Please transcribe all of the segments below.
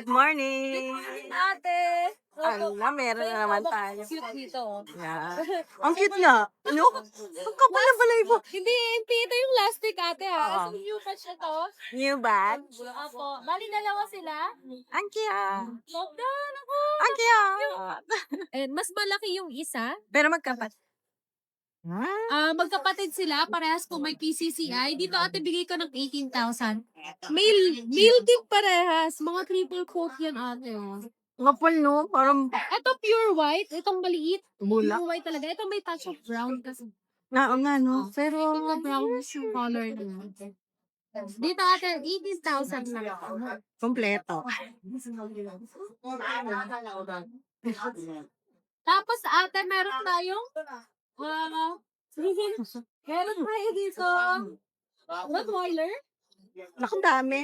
Good morning! Ate! Ala, meron na naman tayo. Cute dito. Yeah. Ang cute nga. Ano? Ang kapal-balay mo. Hindi, ito yung last week ate ha. Oo. So, new batch na to. New bag. Opo. Bali dalawa sila. Ang cute. Lockdown ako. Ang cute. And mas malaki yung isa. Pero magkapat. Magkapatid sila. Parehas po may PCCI. Dito ate bigay ko ng 18,000. Male din parehas. Mga triple coat yan ate. Oh. Kapal, no? Parang Ito pure white. Itong maliit. bulak. Pure white talaga. Ito may touch of brown kasi. Oo nga, no? Pero brown yung color niya. Dito ate, 18,000 lang. Kompleto. Tapos ate, meron tayong meron tayo dito Rottweiler. Naku, dami.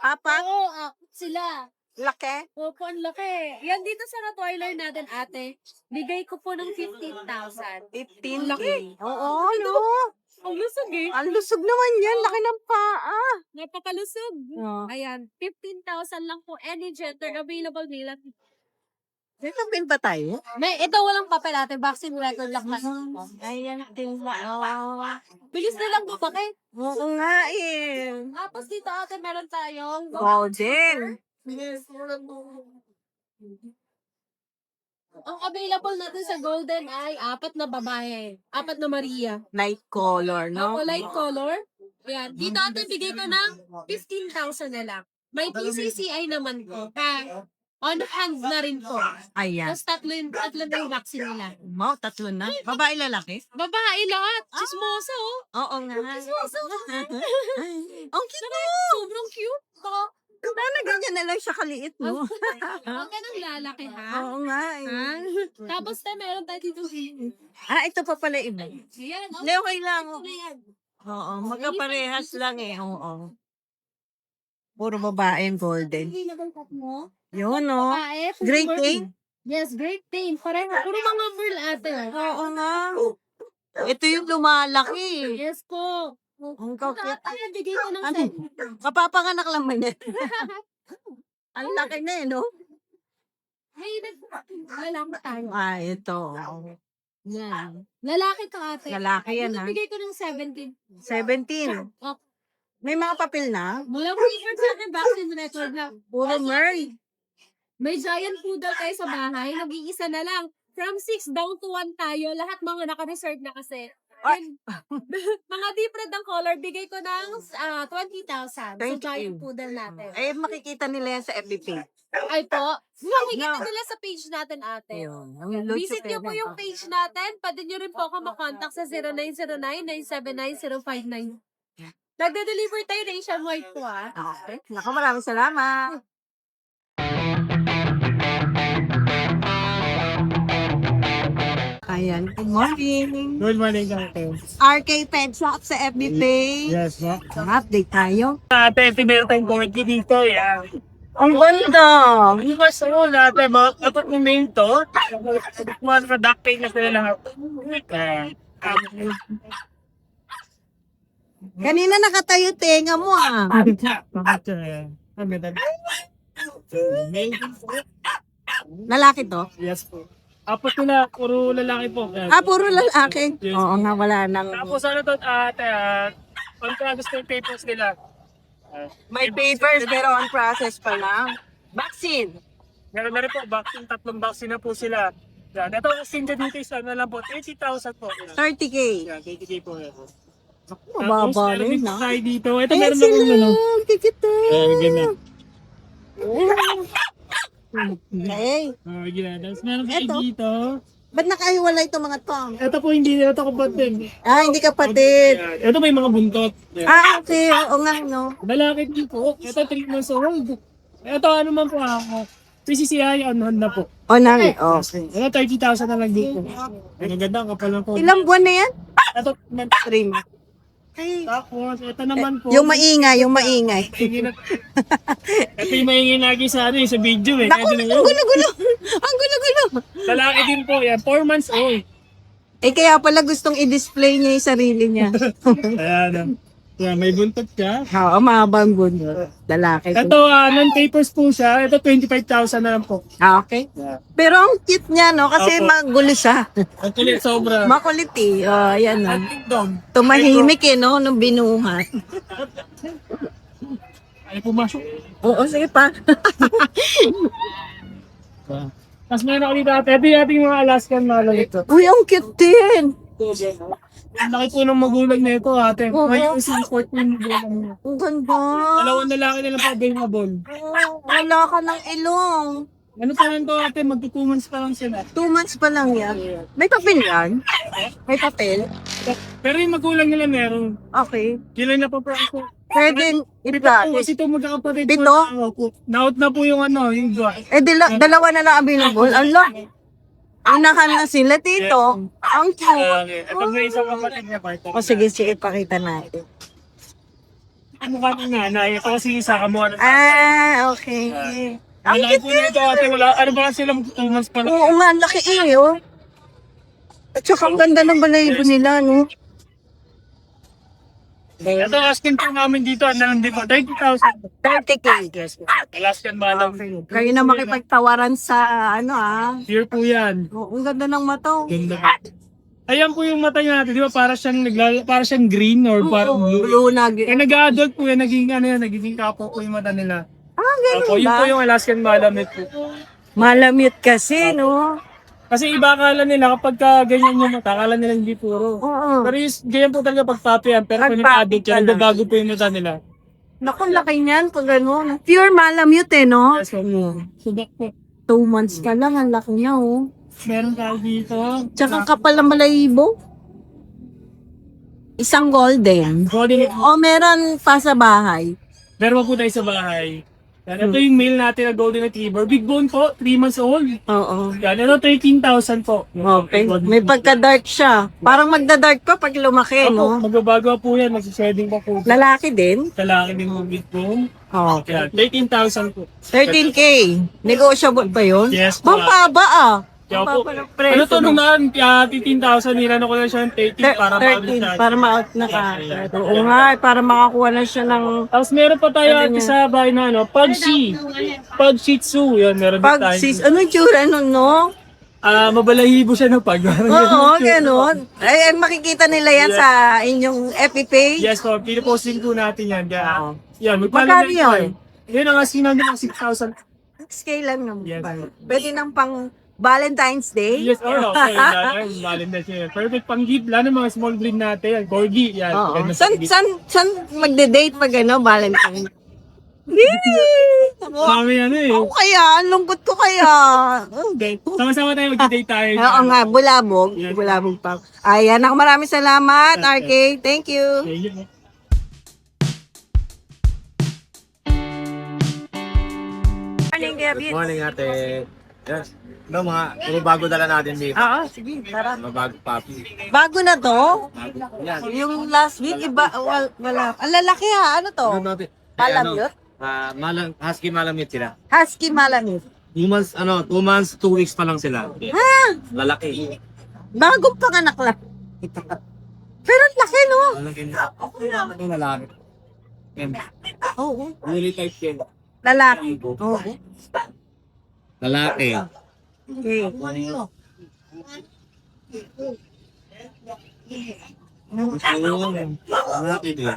Apat. Oo, sila. Laki. Opo, ang laki. Yan dito sa Rottweiler natin ate, bigay ko po ng 15,000. 15. Laki. Oo, no? Ang lusog eh. Ang lusog naman yan. Laki ng paa. Napakalusog. Oo. Ayan, 15,000 lang po. Any gender available nila. Dito pin pa tayo? Ito walang papel ate, vaccine record lang na. Ayan, tingnan. Bilis na lang bakit? Oo nga eh. Tapos dito ate, meron tayong Golden. ang available natin sa Golden ay 4 na babae, 4 na Maria. Light color, no? Ako light color. Ayan. Dito ate, bigay ko ng 15,000 na lang. May PCCI naman ko. On hand na rin po. Ayan. Tapos tatlo na yung vaccine nila. Wow, tatlo na. Babae, lalaki? Babae lahat. Chismosa oh. Oo nga. Chismosa. Ang cute. Sobrang cute. Sana ganyan na lang siya kaliit, no? Ang ganang lalaki ha. Oo nga eh. Tapos meron tayo dito. Ito pa pala iba. Ayan. Hindi, okay lang. Ito na yan. Oo, magkaparehas lang eh. Oo. Puro babae yung golden. mo? Yun, no? Babae. Great Dane? Yes, Great Dane. Pareho. Puro mga pearl ate. Oo nga. Ito yung lumalaki. Yes po. Ang Ito cute. ate, bigay ko ng Ano? Kapapanganak lang ba niya? Ang laki na eh, no? Lalaki tayo. Ito. Yan. Lalaki to ate. Lalaki yan, ha? Bigay ko ng 17. 17. Oh. May mga papel na? Mula po yung sa akin vaccine record na. Puro merl. May giant poodle tayo sa bahay. Nag-iisa na lang. From 6 down to 1 tayo. Lahat mga naka-reserve na kasi. And, mga deep red ng color, bigay ko ng 20,000. So, giant poodle natin. Eh, makikita nila yan sa FBP. Ay po. Makikita nila sa page natin, ate. Visit nyo po yung page natin. Pwede nyo rin po ako makontakt sa 0909-979-059. Nagde-deliver tayo nationwide po, ha? Okay. Naku, maraming salamat. Ayan. Good morning. Good morning, ate. RK Pet Shop sa FB page. Yes, no? Update tayo. Ate, ito meron tayong corgi dito, yan. Ang ganda. Yung mas ano natin, mga kapag mo main to, mga productive na sila lang. Kanina nakatayo tenga mo ah. Lalaki to? Yes po. Tapos nila, puro lalaki po. Puro lalaki. Yes. Oo nga, wala nang... Tapos ano to, ate, pagka gusto yung papers nila. May papers pero on process pa lang. Vaccine. Meron na rin po, vaccine, 3 vaccine na po sila. Yan, ito, sinja dito is ano lang po, 80,000 po. 30K. Yan, 80K po. Yan. Mababa meron rin, din no? tayo dito. Ito, Ayan meron na kung ano. sila. Kikita. Ganyan. Hey, Ganyan. Tapos meron tayo Eto. dito. ba't nakahiwalay itong mga to? Ito po hindi nila ito kapatid. Hindi kapatid. Ito may mga buntot. Okay. Oo nga, no? Lalaki din po. Ito 3 months old. Ito ano man po ako. PCCI on hand na po. O, nang. Okay. Ito 30,000 na lang dito. Ang ganda ang kapal ng po. Ilang buwan na yan? Ito, 3 months. Ay. tapos ito naman po. Yung maingay. Ito yung maingay lagi sa ano sa video eh. Naku, Kasi ang gulo-gulo. Ang gulo-gulo. lalaki din po yan. 4 months old. Kaya pala gustong i-display niya yung sarili niya. Ayan. Yeah, may buntot siya. Oo, mahabang buntot. Lalaki. Ito, non-papers po siya. Ito, 25,000 na lang po. Okay. Yeah. Pero ang cute niya, no? Kasi Opo. magulo siya. Ang kulit, sobra. Makulit eh. Oh, yan At no. tingdom. Tumahimik eh, no? Nung binuhat. Ay, pumasok. Oo, sige pa. Tapos meron ako dito ate. Ito yung ating mga Alaskan Malamute ito. Uy, ang cute din. Ang laki po ng magulang na ito ate. Oo. May using 14 magulang niya. Ang ganda. Dalawang lalaki na lang po available. Oh, wala ka ng ilong. Ano pa lang to ate? Magto 2 months pa lang sila. 2 months pa lang yan. May papel yan? May papel? Pero yung magulang nila meron. Okay. Kailan na po ako? Pwede Pito po i-practice. kasi ito magkakapatid. Pito? Naut na po yung ano, yung dua. Dalawa na lang available. Allah. Unahan na sila, tito. Ang cute. Ito may isang kapatid niya pa. O sige, sige, pakita natin. Ang mukha ng nanay. Ito kasi isa kamukha ng Okay. Ang laki po nito ate. Wala, ano ba sila 2 months pa lang. Oo nga, ang laki eh, oh. At saka ang ganda ng balahibo nila, no? Ito asking po namin dito. Ano lang din po? 30,000. 30K. Alaskan Malam. Kayo na makipagtawaran sa, ano Here po yan. Oh, ang ganda ng mata, oh. Ganda. Ayan po yung mata niya natin. Di ba para siyang green or parang blue. Blue na. Eh nag-adult po yan. Nagiging kapo po yung mata nila. Ganun Opo, yun ba? po yung Alaskan Malamute po. Malamute kasi, no? Kasi iba akala nila kapag ganyan yung mata, akala nila hindi puro. Oo. Pero ganyan po talaga pag papi yan. Pero kung Pag nag-adult papi yan, ka na. nagbago po yung mata nila. Naku, laki niyan pag gano'n. Pure malamute, eh, no? Yes, so, subak po. 2 months ka lang, ang laki niya, oh. Meron tayo dito. Tsaka kapal ng balahibo. Isang golden. Golden. O meron pa sa bahay. Meron po tayo sa bahay. Yan, ito yung male natin na golden retriever. Big bone po, 3 months old. Oo. Yan, ito 13,000 po. Okay. May pagka-dark siya. Parang magda-dark pa pag lumaki, no? Opo, magbabago po yan, magsishedding pa po. Lalaki din. Lalaki din po big bone. Okay. Yan, 13,000 po. 13K. Negotiable ba yun? Yes po. Pampaba, ah. Kaya po, Pampaba ng presyo. ano to nung naan, 15,000, nilano ko na siya ng 13 para 13, ma-out para ma-out na ka. Oo nga, para makakuha na siya ng Tapos meron pa tayo Ano ate niya? sa bahay na ano, Pug Shih Tzu. Yan, meron din tayo. pag-sis. Anong tsura nun, no? Mabalahibo siya ng pag. Oo, ganun. Ay, makikita nila yan Yes. sa inyong FB page. Yes po, piniposting po natin yan. Kaya, yan, Magkano yun? Yun ang asking namin ng 6,000. Scale lang naman. Yes. Pwede nang pang Valentine's Day. Yes, or okay. Malin na siya. Perfect pang gift. Lalo mga small breed natin. Yan, Corgi. Yan. Oo. Ganda sa gift. San magde-date pag ano, Valentine's? Yay! Kami ano eh. Ako kaya, ang lungkot ko kaya. Okay. Sama-sama tayo mag-date tayo. Oo nga, bulabog. Yes. Bulabog pa. Ayan, ako maraming salamat, RK. Thank you. Okay, yun. Morning, Gabby. Good morning, ate. Yes. No, puro bago dala natin dito. Oo, sige, tara. Mga bago papi. Bago na to? Yan. Yung last week, iba, wala. Ang lalaki ha, ano to? Ano natin? Malamute? Husky malamute sila. Husky malamute. 2 months, 2 months, 2 weeks pa lang sila. Ha? Lalaki. Bagong panganak lang. Pero ang laki, no? Lalaki na. Ito lalaki. Yan. Oo. Really type yan. Lalaki. Oo. Lalaki. Okay. Ayun. Lalaki din.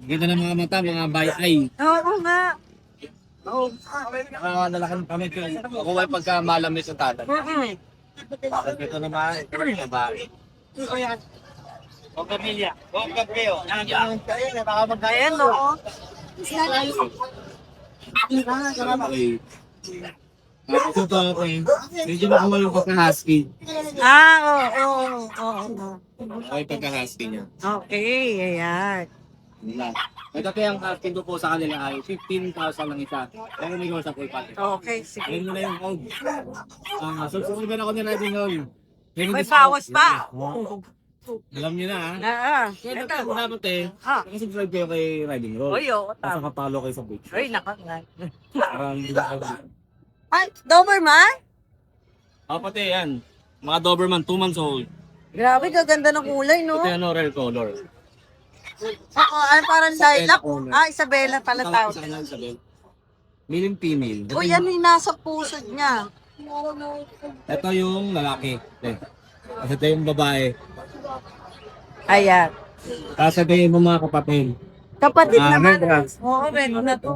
Ganda ng mga mata, mga by eye. Oo nga. Oo. Lalaki ng kami. Ako ay pagka malamute sa tatay. Mm-mm. Ito naman, babae. Huwag pamilya. Huwag kayo. Ayan, oo. Okay. Ito to ako eh. Medyo makuha pagka-husky. Oo. Okay, pagka-husky niya. Okay, ayan. Wala. Ito kaya ang husky ko po sa kanila ay 15,000 lang isa. Pero may gawin sa po ipati. Okay, sige. Ayun mo na yung code. Subscribe ako ni Riding Hall. May bawas pa. Alam niyo na ha. Kaya Ito. ito dapat eh. Nakasubscribe kayo kay Riding Hall. Oy, oo, Tapos tama. nakapalo kayo sa page. Oy, nakakangay. Parang hindi na kayo. Ay, Doberman? Pati yan. Mga Doberman, 2 months old. Grabe, kaganda ng kulay, no? Ito yan, rare color. Oo, ay parang lilac. Isabela. Ah, Isabela pala tawag. Sa kanya, Isabel. Male and female. O yan yung nasa puso niya. Ito yung lalaki. Ito yung babae. Ayan. Tapos ito yung mga kapatid. Kapatid Ah, naman. red ras. Oo, red na to.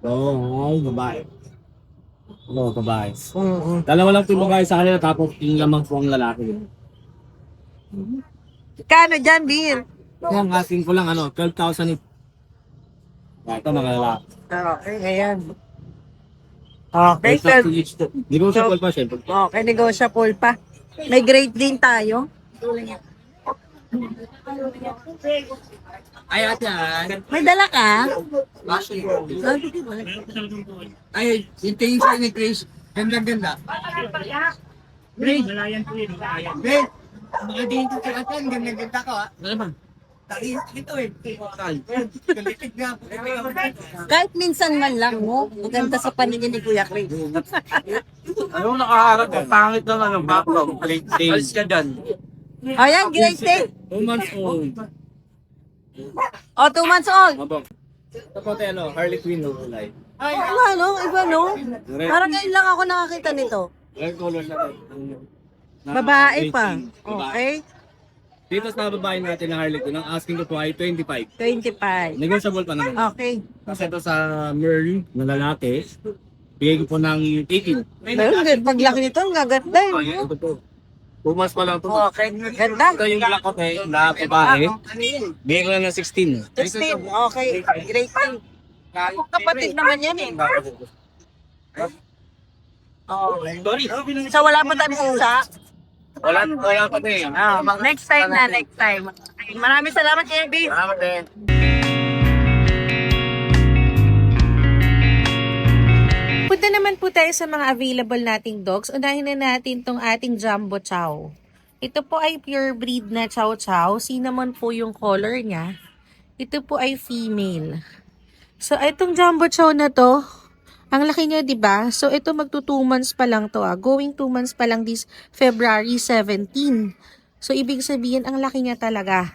Oo, babae. Oo, babae. Mm-hmm. Lang yung babae sa kanila, tapos yung lamang po ang lalaki. Kano dyan, Bir? Kaya ang asking ko lang, 12,000 ito. Ito mga lalaki. Okay, ayan. Okay, Ito, negotiable pa siya. okay, negotiable pa. May grade din tayo. Ay, ate, May dala ka? ay, yung tingin siya ni Chris. Ganda-ganda. Malayan po yun. Malayan. Wait, mga dito sa atin, ganda-ganda ko, ha? Ano ba? Ito eh. Kalitig nga. Kahit minsan man lang, mo. Maganda sa paningin ni Kuya Chris. Ano nakaharap ko? Pangit ng background. Alis ka dyan. Ayan, grade 10. 2 months old. O, 2 months old. Mabok. Ito po tayo, Harley Quinn no light. Ay, iba no? Parang ngayon lang ako nakakita nito. Red color na tayo. Babae pa. Babae. Okay. Dito sa babae natin na Harley Quinn, ang asking ko po ay 25. 25. Negotiable pa naman. Okay. Kasi ito sa Merl na lalaki, bigay ko po ng 18. Ayun, paglaki nito, ang gaganda Ay, yun. ito po. 2 months pa lang ito. Okay, ganda. Ito yung black cote na babae. Bigay ko lang ng 16. 16, okay. Grade 10. Kapatid naman yan eh. Sorry. So wala pa tayong pusa? Wala pa din. Next time na, next time. Maraming salamat, Kirby. Salamat din. Punta naman po tayo sa mga available nating dogs. Unahin na natin tong ating Jumbo Chow. Ito po ay pure breed na Chow Chow. Cinnamon po yung color niya. Ito po ay female. So, itong Jumbo Chow na to, ang laki niya, di ba? So, ito magto 2 months pa lang to. Going 2 months pa lang this February 17. So, ibig sabihin, ang laki niya talaga.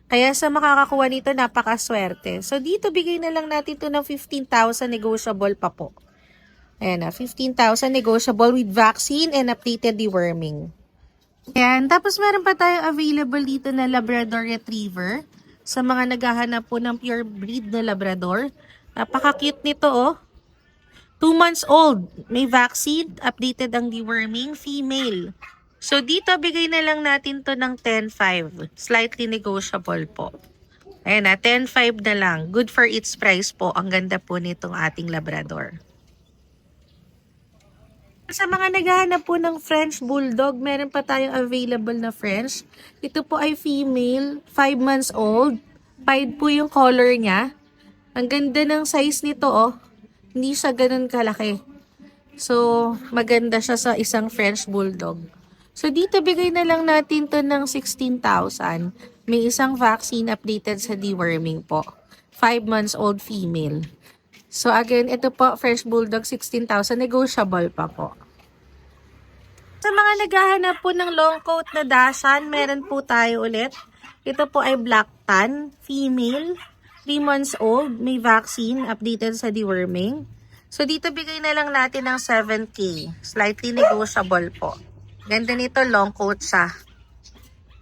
Kaya sa makakakuha nito, napakaswerte. So, dito bigay na lang natin to ng 15,000 negotiable pa po. Ayan na, 15,000 negotiable with vaccine and updated deworming. Ayan, tapos meron pa tayong available dito na Labrador Retriever. Sa mga naghahanap po ng pure breed na Labrador. Napaka-cute nito, oh. 2 months old. May vaccine, updated ang deworming, female. So, dito bigay na lang natin to ng 10,500. Slightly negotiable po. Ayan na, 10,500 na lang. Good for its price po. Ang ganda po nitong ating Labrador. Sa mga naghahanap po ng French Bulldog, meron pa tayong available na French. Ito po ay female, 5 months old. Pied po yung color niya. Ang ganda ng size nito, oh. Hindi siya ganun kalaki. So, maganda siya sa isang French Bulldog. So, dito bigay na lang natin to ng 16,000. May isang vaccine updated sa deworming po. 5 months old female. So, again, ito po, French Bulldog, 16,000. Negotiable pa po. Sa mga naghahanap po ng long coat na Dachshund, meron po tayo ulit. Ito po ay Black Tan, female, 3 months old, may vaccine, updated sa deworming. So, dito bigay na lang natin ng 7K. Slightly negotiable po. Ganda nito, long coat siya.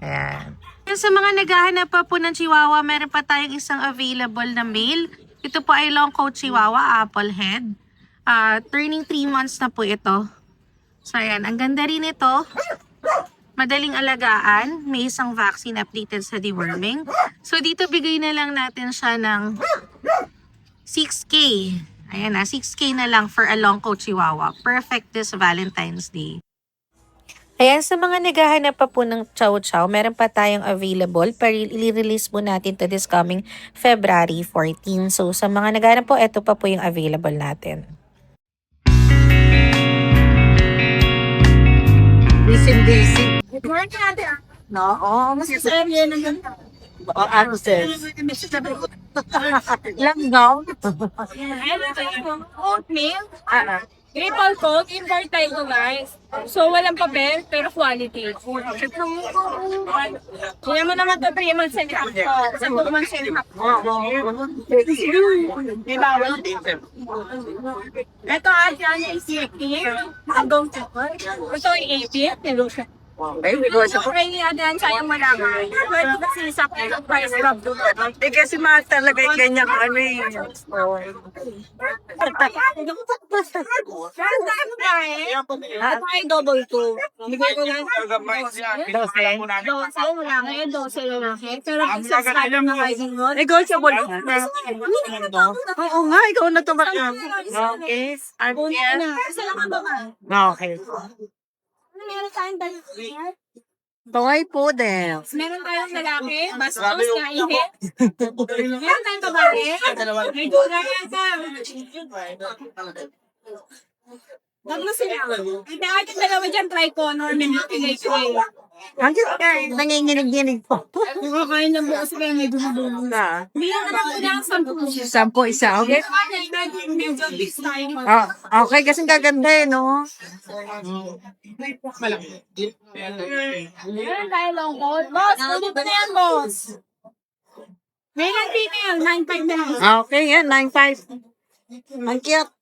Ayan. Sa mga naghahanap pa po ng Chihuahua, meron pa tayong isang available na male. Ito po ay long coat Chihuahua, apple head. Turning 3 months na po ito. So, ayan. Ang ganda rin ito. Madaling alagaan. May isang vaccine updated sa deworming. So, dito bigay na lang natin siya ng 6K. Ayan na, 6K na lang for a long coat Chihuahua. Perfect this Valentine's Day. Ayan, sa mga naghahanap pa po ng Chow Chow, meron pa tayong available. Pero i-release po natin to this coming February 14. So, sa mga naghahanap po, ito pa po yung available natin. Busy. No? Oo, mas area na yun. O, ano sis? Langgaw? Oatmeal, Triple coat, import tayo guys. So, walang papel, pero quality. Kuya mo naman ito 3 months and a half po. Sa 2 months and a half po. Diba? Ito ate, ano yung CFP? Hanggang sa gusto ko yung AP? Nilusya. Okay, negotiable. Okay, Adan, sayang mo lang. Pwede kasi sa price drop doon. Eh kasi mahal talaga yung ganyan ano eh. At ay double two. Bigay ko lang. 12. Dose mo lang eh, dose lalaki. Pero pag subscribe na kayo din mo. Negotiable. Oo nga, ikaw na tumakya. Okay. Una na. Isa lang ang baba. Okay. Ano meron tayong dalawa? Toy poodle. Meron tayong lalaki, bastos, kaihit. Meron tayong babae. May dura yan ka. Baglo sila. Hindi akin dalawa dyan, triconor, minipinay ko eh. Hanggang nanginginig-ginig po. Nakakain ng buo sila, may dumabulo. Na. Meron na lang muna ang 10. 10 isa, okay? Okay, kasi gaganda eh, no? Meron tayo long coat. Boss, ulit na yan, boss. Meron female, 9.5 na lang. Okay, yan, 9.5. Ang cute.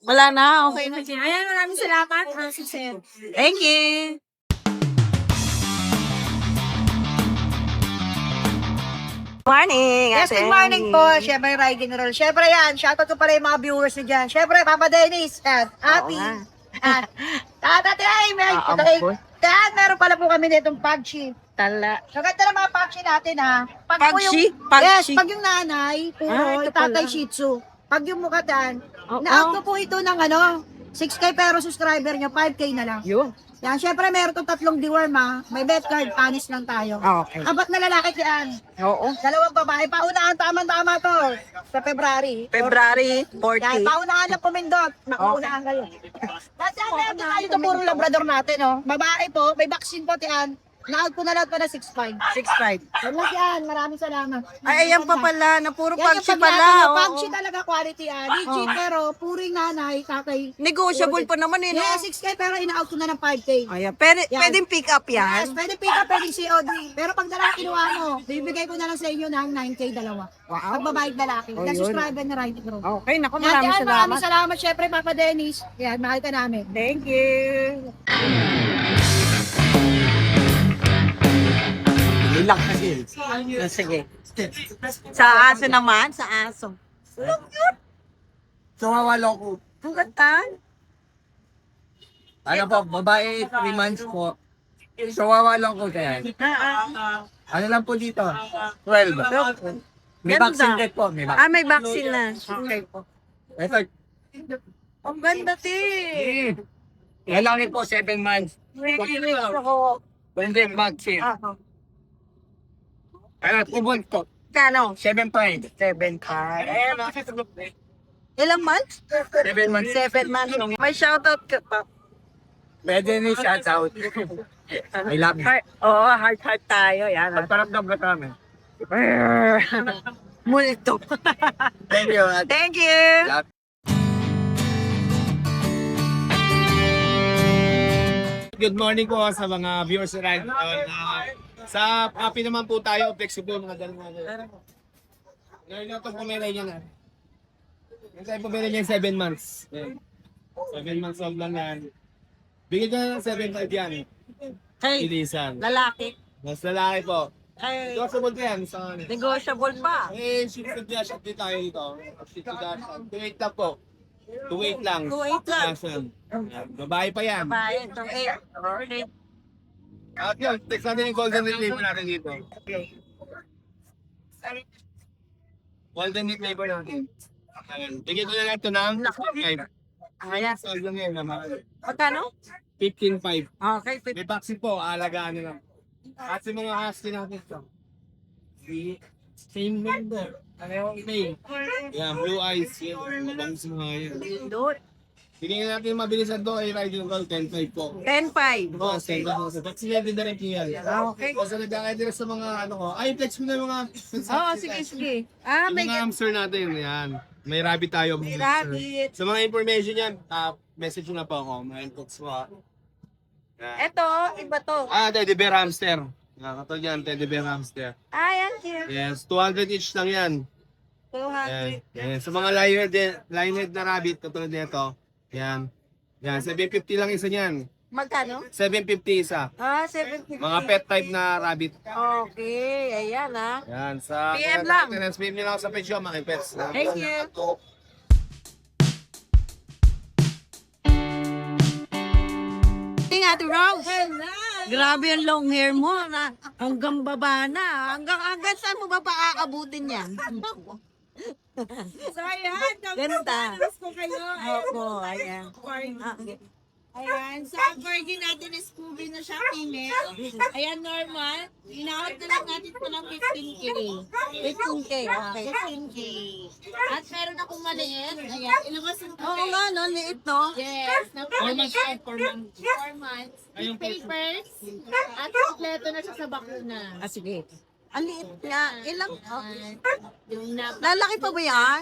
Wala na, okay na. Ayan, maraming salamat. Sir. Thank you. Morning, Yes, good morning po. Siyempre, Rai General. Siyempre yan, shoutout ko pala yung mga viewers niyo dyan. Siyempre, Papa Dennis, and Happy, and Tata Timer. Kaya meron pala po kami nitong pag-ship. Tala. So, ganda ng mga pag-ship natin, ha? Pag po Pag-ship? Yes, Pag-ship? pag yung nanay, puro ito tatay pala. Shih Tzu. Pag yung mukatan, Oo. na-out ko po ito ng 6K pero subscriber nyo, 5K na lang. Yun. Yan, syempre meron itong 3 deworm, ha? May bet card, panis lang tayo. Okay. Apat na lalaki yan. Oo. Dalawang babae, paunahan, tama-tama to. Sa February. February Yan, 40. paunahan lang pumindot. Makuunahan kayo. Kasi ang meron tayo ito, puro labrador natin, oh. Babae po, may vaccine po, tiyan. Na-out ko na lang pa na 6'5". 6.5. Yan lang yan, maraming salamat. Ay, ayan pa pala, na puro Yan yung pagsi pag pala. oo. Pagsi talaga quality, legit, pero puring nanay, tatay. Negotiable pa naman eh, no? Yeah, 6K, pero ina-out ko na ng 5K. Ayan, Yan. pwedeng pick up Yes, yan. pwede pick up, pwede COD. Pero pag dalawa kinuha mo, bibigay ko na lang sa inyo ng 9K dalawa. Pag babae at lalaki. Oh, Kasi yun. subscriber na right group. Okay, naku, Yan, maraming yan, maraming salamat. salamat. Syempre, Papa Dennis. Yan, mahal ka namin. Thank you. Ilang kasi. Sige. Sa aso naman, sa aso. Sumawalo ko. Ang ganda. Ano po, babae 3 months po. Sumawalo ko kaya. Ano lang po dito? 12. May Ganda. vaccine red po. May vaccine. Ah, may vaccine na. Okay po. Ito. Ang ganda, ti. Lalaki po, 7 months. Pwede vaccine. Ano, 2 months po. Kano? 7.5. 7 Ilang months? 7 months. 7 months. May shoutout ka pa. Pwede ni shout out. I love you. Oo, heart tayo. Yan. Pagparamdam ka namin. Multo. Thank you. Thank you. Good morning po sa mga viewers around. Sa Happy naman po tayo, flexible mga ganun mga. Ngayon na itong pumila niya na. Yung tayo pumila niya 7 months. 7 months old lang yan. Bigyan ko na ng 7.5 yan. Hey, Ilisan. lalaki. Mas lalaki po. Ay, Possible ko yan. Sa negotiable pa. ship to dash up din tayo dito. Ship to dash up. 2.8 lang po. 2.8 lang. 2.8 lang. Asan? Babae pa yan. Bayan, itong 8. At yun, text natin yung golden retriever natin dito. Golden retriever natin. Ayan. Bigyan ko na lang ito ng 5. Ayan. So, lang yun naman. Magkano? 15.5. Okay, May vaccine po, aalagaan nyo lang. At sa mga husky natin ito. Same member. Ano yung name? Yan, blue eyes. Yan, mabangs mga yan. Doon. Bigyan natin yung mabilisan to ay riding call 10.5 po. 10.5. Oo, same lang. Vaccine din direct yan. Okay. Kasi nagkakadirect sa mga ano ko. Ay, flex mo na yung mga... Oo, sige, sige. Ah, Yung may mga hamster natin, yan. May rabbit tayo. May rabbit. Sa mga information yan, message nyo na po ako. May inbox mo. Yan. Eto, iba to. Teddy bear hamster. Katulad yan, teddy bear hamster. Yan, cute. Yes, 200 each lang yan. 200. Yan. Sa mga lion-head na rabbit, katulad nito. Yan. Yan, 750 lang isa niyan. Magkano? 750 isa. 750. Mga pet type na rabbit. Okay, ayan Yan, sa PM lang. PM nyo lang sa page ko, mga pets. Thank you. Ate Rose. Grabe yung long hair mo. Hanggang baba na. Hanggang saan mo ba paakabutin yan? So, ayan. Ganda. ko kayo. Opo, ayan. Okay. Ayan. So, ang corgi natin is Scooby na siya, female. Ayan, normal. Inahot na lang natin ito ng 15K. 15K. Okay. 15K. At meron akong maliit. Ayan. Ilabas mo Oo nga, no? Liit, no? Yes. 4 months yan, 4 months. 4 months. With papers. At kompleto na siya sa bakuna. Sige. Ang liit niya. Ilang? Yung Lalaki pa ba yan?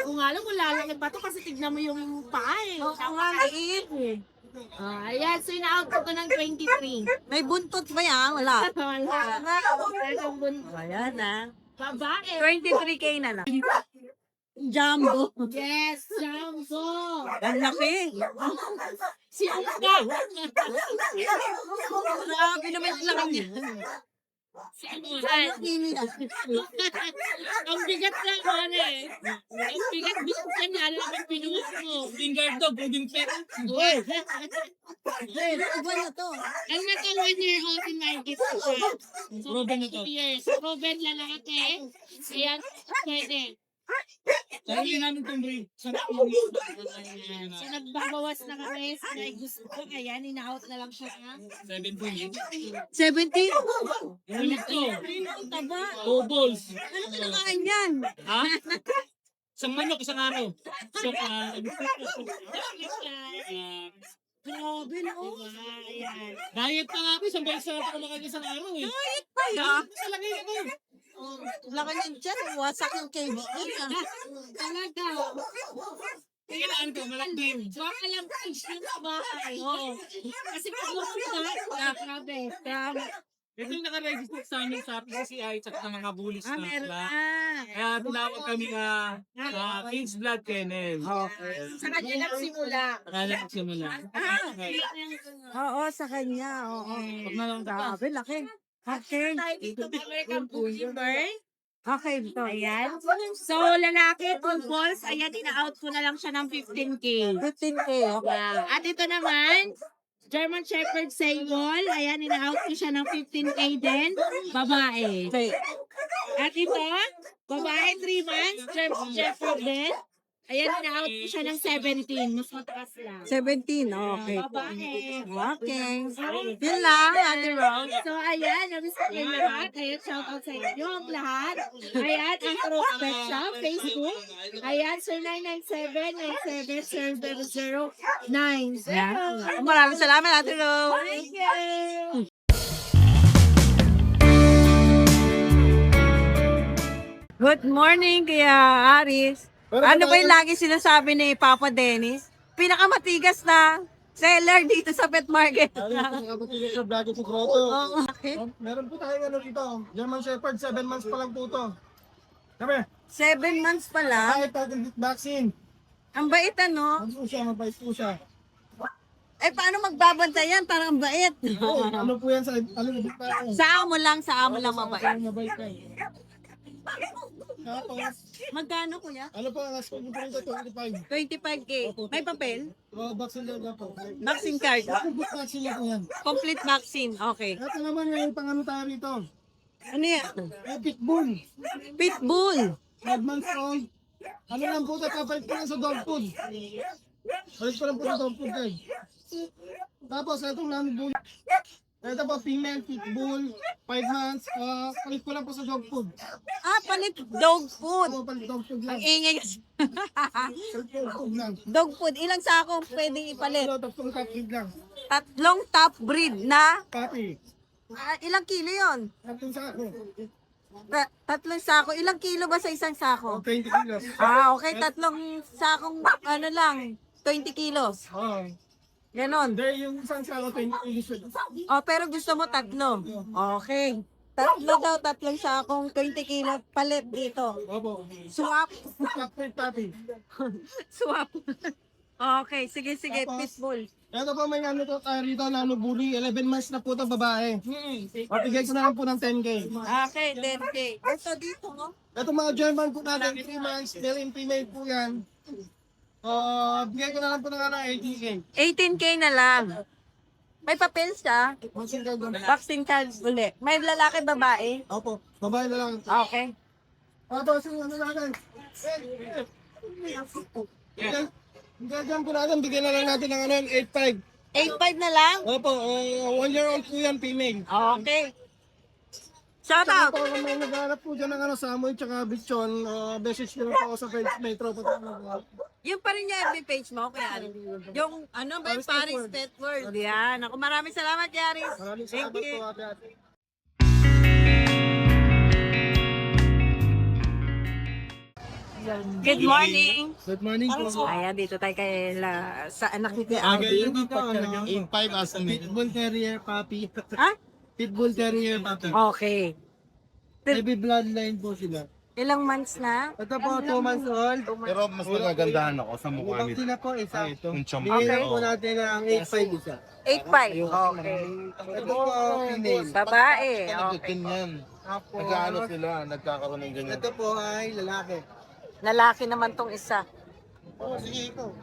Kung nga lang kung lalaki pa to kasi tignan mo yung paa eh. Oo nga, liit. Ayan, so in-out ko ng 23. May buntot ba yan? Wala. Wala. Meron buntot. Ayan, Babae. 23K na lang. Jumbo. Yes, Jumbo. Ang laki. Si Uga. Grabe naman yung laki niya. Si Uga. Ang bigat na ano eh. Ang bigat ka na. Alam mo, pinuha mo. Lingard dog, moving pet. Iba na to. Ang naka 1 year old in Margit ko siya. So, Proven na to. 2 years. Proven lalaki. Ayan, pwede. Sarili namin itong breed. So, nagbabawas na kami sa gusto ko. Ayan, in-out na lang siya. 17. 70? Ulit to. Taba. Two balls. Ano kinakain yan? Ha? Isang manok, isang araw. So, Grabe, no? Ayan. diet na nga ako, isang beses na ako kumakain isang araw eh. Kaya, Sa laki ako. laki niyan dyan. Wasak yung cage niya. Talaga. Kailangan ko, malaki. Baka lang cage yung sa bahay. Oo. Kasi pag lumaki grabe. Ito yung nakaregister sa amin sa PCI at sa mga bullies na Meron sila. na. Kaya tinawag kami na King's Blood Kennel. Sa kanya nagsimula. Akala ko simula. Oo, sa kanya. Oo. Huwag na lang Grabe, laki. Okay. Dito American Bulldog. Okay, ito. Ayan. So, lalaki, full balls. Ayan, ina-out ko na lang siya ng 15K. 15K, okay. At ito naman, German Shepherd Sable. Ayan, ina-out ko siya ng 15K din. Babae. Okay. At ito, babae 3 months, German Shepherd din. Ayan, ina-out ko siya ng 17. Mas mataas lang. 17, okay. Babae. Okay. Yun lang, Ate Rose. So, ayan, namiss ko kayo lahat. Ayan, shoutout sa inyo ang lahat. Ayan, ang True Pet Shop, Facebook. Ayan, sir 997-970090. Maraming salamat, Ate Rose. Thank you. Good morning, Kuya Aris. Ano ba yung lagi sinasabi ni Papa Dennis? Pinakamatigas na seller dito sa pet market. Sa vlog po Oo. Meron po tayong ano dito. German Shepherd, 7 months pa lang po to. Sabi, 7 months pa lang. kahit natin vaccine. Ang bait, ano? Mabait po siya. Eh, paano magbabantay yan? Parang ang bait. Ano po yan sa, ano po tayo? Sa amo lang mabait. Mabait ka. Tapos, Magkano, Kuya? ano po, last po po rin 25. 25K. May papel? Vaccine lang po. Vaccine card. Vaccine lang po yan. Complete vaccine. Okay. Ito naman yung pang ano tayo rito. Ano yan? Pitbull. Pitbull. 5 months old. Ano lang po, papalit ko lang sa dog food. Palit ko lang po sa dog food guys. Tapos itong lambull. Ito po, female pitbull. 5 months. Palit ko lang po sa dog food. Ah, palit dog food. Ano, palit dog food Ang lang. ingay kasi. Palit dog food lang. Dog food. Ilang sako pwedeng ipalit? Ano, tatlong top breed lang. 3 top breed na. Papi. Ilang kilo yon? Tatlong sako. Tatlong sako. Ilang kilo ba sa isang sako? 20 kilos. Okay. Tatlong sakong, 20 kilos. Oo. Ganon. Hindi, yung isang sako 20 kilos. Pero gusto mo tatlo. Okay. Tatlong sakong 20 kilos palit dito. Opo. Swap. Chocolate papi. Swap. Okay, sige. Tapos, Pitbull. Ito po may ano to tayo rito, nano bully. 11 months na po ito babae. Mapigay ko na lang po ng 10K. Okay, 10K. Ito dito, no? Ito mga German po natin, 3 months, male and female po yan. Bigay ko na lang po ng 18K. 18K na lang. May papel siya. Vaccine card uli. May lalaki, babae. Opo, babae na lang. Okay. Tapos yung ano natin. Gagawin po natin, bigyan na lang natin ng 8.5. 8.5 na lang? Opo, 1 year old po yan, female. Okay. Shout out. Kung may nagharap po dyan ng Samoy tsaka Bichon, message nyo lang po ako sa page Metro. Yung pa rin yung FB page mo, Kuya Aris. Yung Paris Pet World. Yan. Ako, maraming salamat, Kuya Aris. Maraming Thank salamat you. po, ate. Good morning. Good morning po. Ayan, dito tayo sa anak ni Kuya Again Alvin. po, 8.5 as a Pitbull Terrier puppy. Ha? Pitbull Terrier puppy. Okay. Heavy bloodline po sila. Ilang months na? Ito po, 2 months old. Pero mas nagagandahan ako sa mukha Ubang nito. sila po, isa. Yung champ. Bigyan po natin ng 8.5 isa. 8.5. Okay. Ito po, female. Babae. Nagkakin yan. Nagkaano sila, nagkakaroon ng ganyan. Ito po ay lalaki. Lalaki naman tong isa.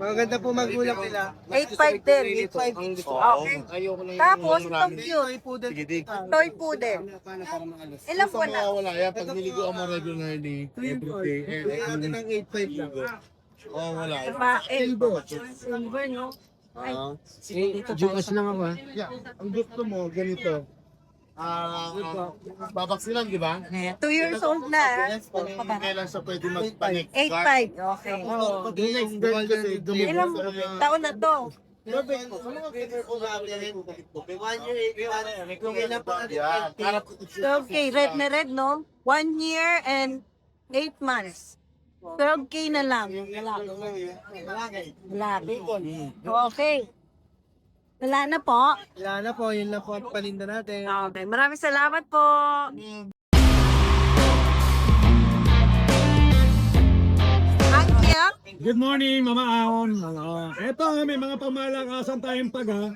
Maganda po magulang nila. 8.5 din. 8.5. Okay. Tapos, itong cute. Toy poodle. Sige, dig. Toy poodle. Ilang buwan na? Wala yan, pag niligo mo regularly, everyday, Bigyan natin ng 8.5 lang. oh, wala. Babae. Silver, no? Ay, Jukas lang ako. Yeah, ang gusto mo, ganito. Babaksilan, di ba? 2 years old na. Kung kailan siya pwede magpanik. 8.5. Okay. Ilang taon na to? Okay, red na red, no? 1 year and 8 months. 12K na lang. Lalaki. Okay. Wala na po. Wala na po, yun lang po ang paninda natin. Okay, maraming salamat po. Ang cute. Good morning, Mama Ahon. Eto, may mga pamalakasan tayong paga.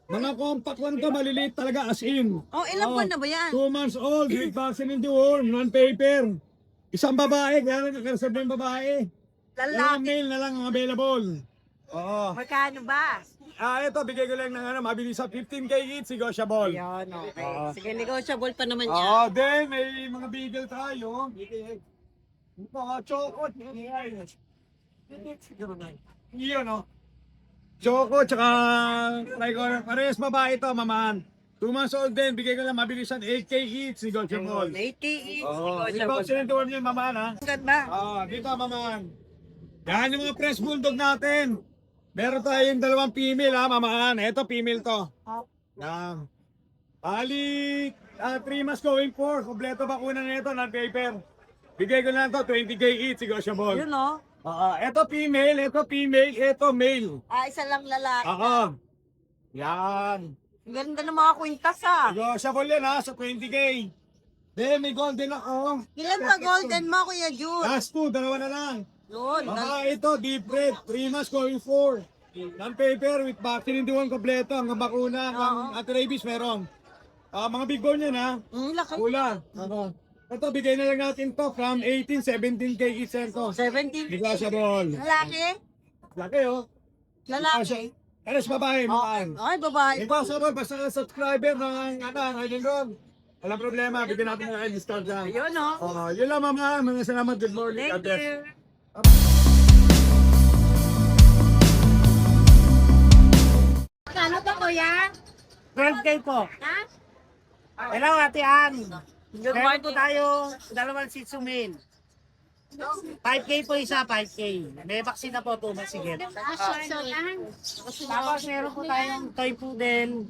Mga compact lang to, maliliit talaga as in. Oh, ilang buwan na ba yan? 2 months old, with vaccine in the world, non-paper. Isang babae, kaya nagkakaroon yung babae. Ilang Lalaki. male na lang ang available. Oo. Magkano ba? Ito, bigay ko lang ng mabilis sa 15K each, negotiable. Yan, okay. Sige, negotiable pa naman yan. Oo, then may mga beagle tayo. Mga chokot. Yun, no? Choco, tsaka parehas babae ito, maman. 2 months old din, bigay ko lang mabilisan 8K each, negotiable. 8K each. Oo, di ba Negotiable. sinintuan niyo, maman, ha? Ang ganda. Dito, maman. Yan yung mga press bulldog natin. Meron tayong 2 female, ha, maman. Ito, female to. Yan. Bali, 3 months going 4. Kompleto bakuna na ito, non-paper. Bigay ko lang to, 20K each, negotiable. Yun, no? Ito female, ito male. Isa lang lalaki. Yan. Ang ganda ng mga kwintas, ah. Negotiable yan, ha, sa 20K. Then, may golden ako. Ilan pa golden mo, Kuya Jun? Last 2, 2 na lang. Yun. Ito, deep red, 3 months going 4. Non-paper with vaccine hindi one kompleto. Ang bakuna, ang anti-rabies meron. Mga big bone yan, ha. Laki. Kula. Ito, bigay na lang natin to from 18, 17K each to. 17. Negotiable. Lalaki? Laki, oh. Lalaki? Alas babae, makaan. Ay, babae. Negotiable, basta ka subscriber ng Idol Room. Walang problema, bigyan natin ng discount dyan. Yun, no? Yun lang, mama. Mga salamat. Good morning. Thank God bless. you. Ano to, Kuya? 12K po. Ha? Hello, Ate Ann. Good Meron po morning. tayo dalawang Shih Tzu male. 5K po isa, 5K. May vaccine na po, 2 months sigit. Tapos meron po tayong toy poodle.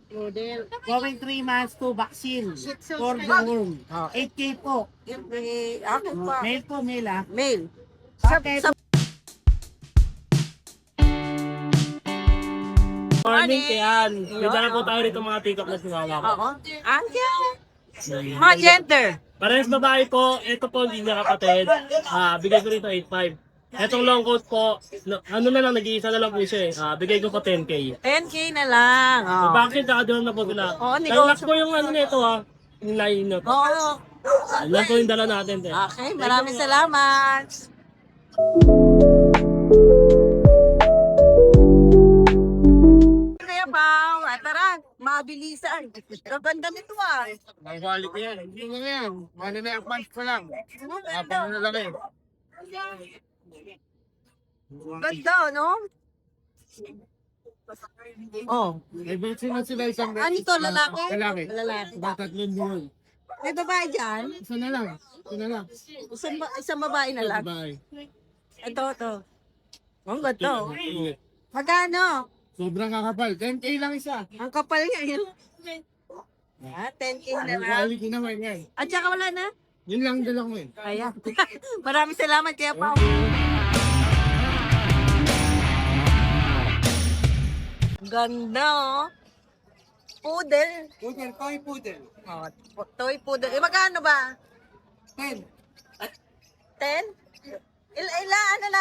Going 3 months to vaccine. For the worm. 8K po. Ako pa. Male po, male ah. Mail. Okay. Morning, Tian. May dala po tayo rito mga pick-up na siwawa ko. Oo. Mga gender. Parehas babae po, ito po hindi niya kapatid. Bigay ko rito 8.5. Etong long coat po, ano na lang, nag-iisa na lang po siya eh. Bigay ko pa 10K. 10K na lang. Oh. Bakit nakadurang na po sila? Oo, Nalak po yung ano nito ha. Yung line na to. Oo. Yan po yung dala natin. Okay, maraming salamat. Kaya Pao, tara, mabilisan. Ang ganda nito ah. May quality yan. Hindi mo yan. Ano na yung punch ko lang. Napang na lang eh. Ganda, no? Oh. May vaccine na sila isang Ano ito, lalaki? Lalaki. Lalaki. Tatlong buwan. May babae dyan? Isa na lang. Isa na lang. Isang babae na lang. Bye. Ito. Ang ganda. Oh. Magkano? Sobrang kakapal. 10K lang isa. Ang kapal niya yun. 10K na Ang lang. quality naman yan. At saka wala na? Yun lang dala ko eh. Ayan. Maraming salamat kaya Pao. Ganda oh. Poodle. Poodle, toy poodle. Oh, toy poodle. Magkano ba? 10. 10?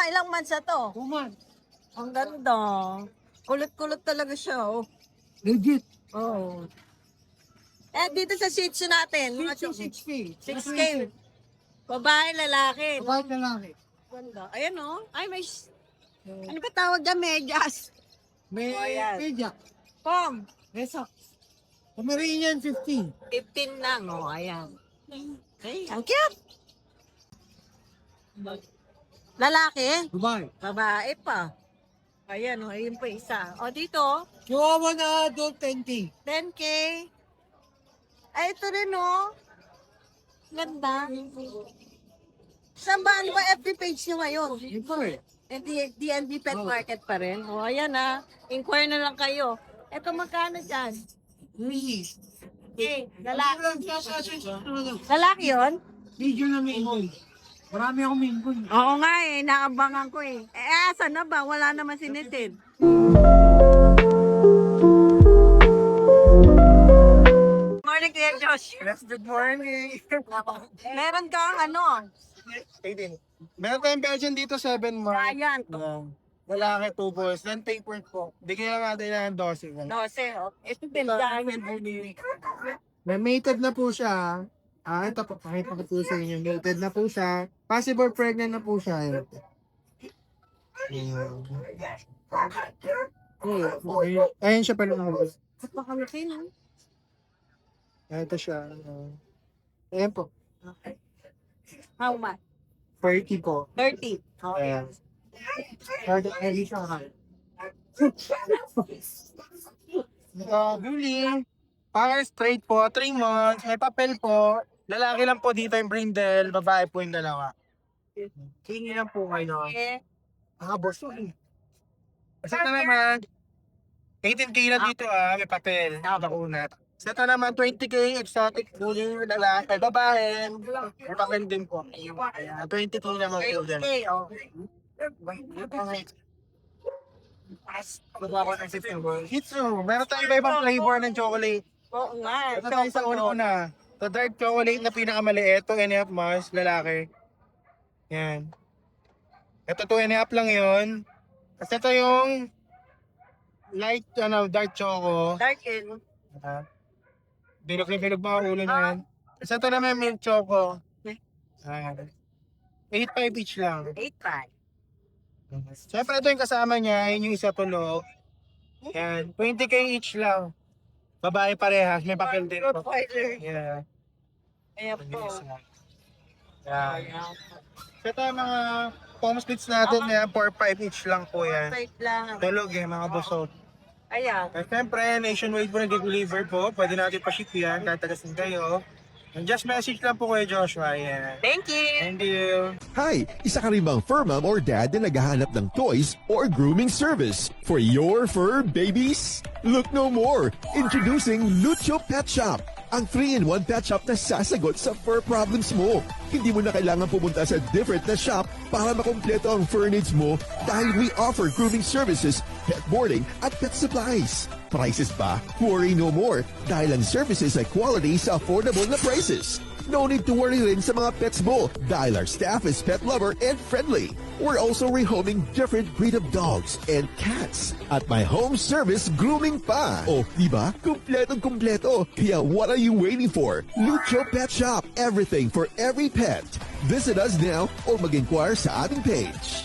Ilang months na to? 2 months. Ang ganda. Kulot-kulot talaga siya. Oh. Legit. Oh. Dito sa Shih Tzu natin. Mga 6K. 6K. Babae, lalaki. Babae na lang eh. Ganda. Ayan oh. Ay, may... Ano ba tawag dyan? Medyas. May media. Pom. May socks. Pomeranian 15. 15 lang. Oh, ayan. Okay, ang cute. Lalaki? Dubai. Babae pa. Ayan, oh, ayun pa isa. O, dito, Chihuahua na adult 10K. 10K. Ay, ito rin, oh. Ganda. Saan ba? Ano ba FB page nyo ngayon? Ito eh. DNB Pet Market pa rin. O, ayan ah. Inquire na lang kayo. Ito, magkano dyan? Okay, lalaki. Lalaki yun? Video na main boy. Marami akong main boy. Oo nga eh, naabangan ko eh. Asan na ba? Wala naman sinitid. Morning, Kuya Josh. Good morning. Meron kang ano? Meron tayong Belgian dito 7 months. Ayan. Lalaki 2 boys. Then tapered po. Bigyan lang natin ng 12. 12. Oh. Ito Belgian. May mated na po siya. Ito po. Pakita ko po sa inyo. Mated na po siya. Possible pregnant na po siya. Ayun siya pala ng boss. Napakalaki no? Ito siya. Ayan po. How much? 30 po. 30. Ayan. Ay, siya ka. Bully. Para straight po, 3 months, may papel po. Lalaki lang po dito yung brindle, babae po yung dalawa. Hingi lang po kayo. Okay. Boss po. Sa ito naman, 18K lang dito may papel. Nakabakunat. Sa ito naman, 20K exotic bully, lalaki, babae. May papel din po. Ayan, 20K naman po din. Okay, oh. Shih Tzu, meron tayong iba-ibang flavor ng chocolate. Oo nga. Ito tayo sa una. The dark chocolate na pinakamaliit, 2.5 months, lalaki. Yan. Ito 2.5 lang yun. Kasi ito yung light, dark choco. Dark in. Bilog na bilog mga ulo na yan. Kasi ito naman milk choco. 8.5 each lang. 8.5. Siyempre ito yung kasama niya, yun yung isa tulo. Yan, 20K each lang. Babae parehas, may papel din po. Yeah. Ayan po. Yan. So ito yung mga palm splits natin, 4-5 each lang po yan. 5 lang. Tulog mga busog. Ayan. At siyempre, nationwide po nag-deliver po. Pwede natin pa-ship yan, kahit tagasin kayo. Just message lang po kay Joshua. Yeah. Thank you. Thank you. Hi! Isa ka rin bang fur mom or dad na naghahanap ng toys or grooming service for your fur babies? Look no more! Introducing Lucho Pet Shop, ang 3-in-1 pet shop na sasagot sa fur problems mo. Hindi mo na kailangan pumunta sa different na shop para makompleto ang fur needs mo dahil we offer grooming services, pet boarding at pet supplies. Prices ba? Worry no more dahil ang services ay quality sa affordable na prices. No need to worry rin sa mga pets mo dahil our staff is pet lover and friendly. We're also rehoming different breed of dogs and cats at my home service grooming pa. Oh, diba? Kumpletong-kumpleto. Kaya what are you waiting for? Lucho Pet Shop. Everything for every pet. Visit us now or mag-inquire sa ating page.